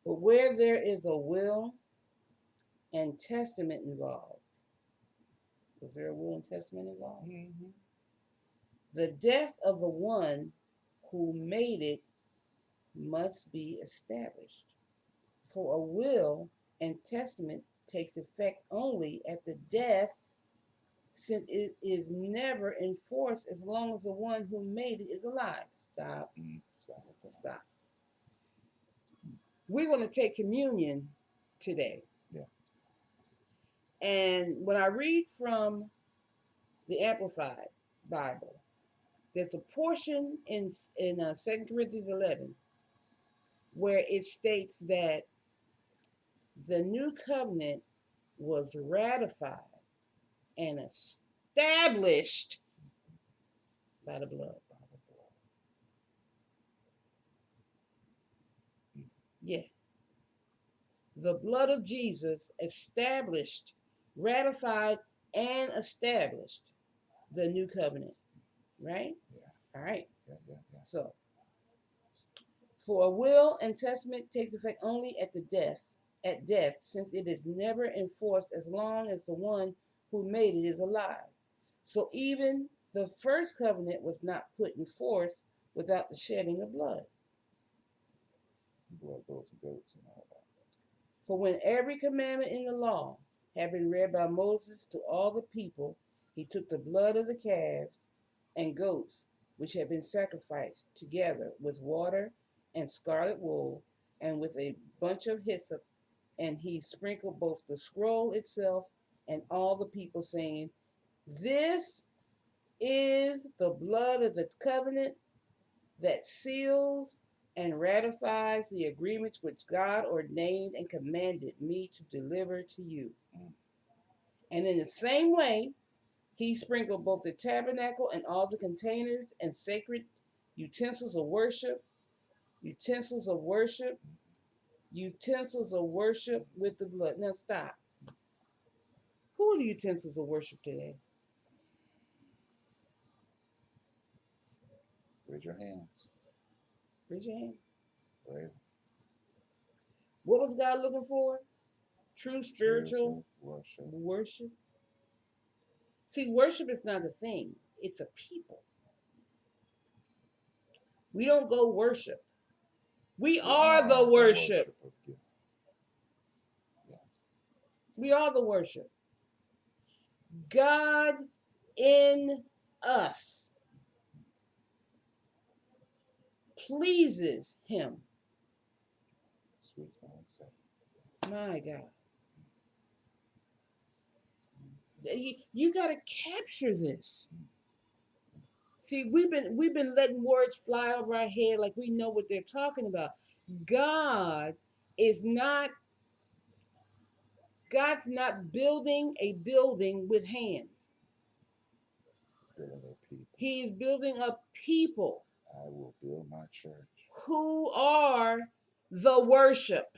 But where there is a will and testament involved, was there a will and testament involved? Mm-hmm. The death of the one who made it must be established. For a will and testament takes effect only at the death, since it is never enforced as long as the one who made it is alive. Stop. Stop. We're going to take communion today. Yeah. And when I read from the Amplified Bible, there's a portion in 2 Corinthians 11 where it states that the new covenant was ratified and established by the blood. Yeah. The blood of Jesus established, ratified, and established the new covenant. Right? Yeah. All right. Yeah. So, for a will and testament takes effect only at death, since it is never enforced as long as the one who made it is alive. So even the first covenant was not put in force without the shedding of blood. Blood, goats, and goats, and all that. For when every commandment in the law had been read by Moses to all the people, he took the blood of the calves and goats which had been sacrificed, together with water and scarlet wool, and with a bunch of hyssop, and he sprinkled both the scroll itself and all the people, saying, "This is the blood of the covenant that seals and ratifies the agreements which God ordained and commanded me to deliver to you." And in the same way, he sprinkled both the tabernacle and all the containers and sacred utensils of worship, utensils of worship, utensils of worship with the blood. Now stop. Who are the utensils of worship today? Raise your hands. Raise your hand. Raise What was God looking for? True spiritual worship. See, worship is not a thing, it's a people. We don't go worship. We are the worship. We are the worship. God in us pleases him. Sweet smelling savor. My God. You got to capture this. See, we've been letting words fly over our head like we know what they're talking about. God is not God's not building a building with hands. He is building a people. I will build my church. Who are the worship.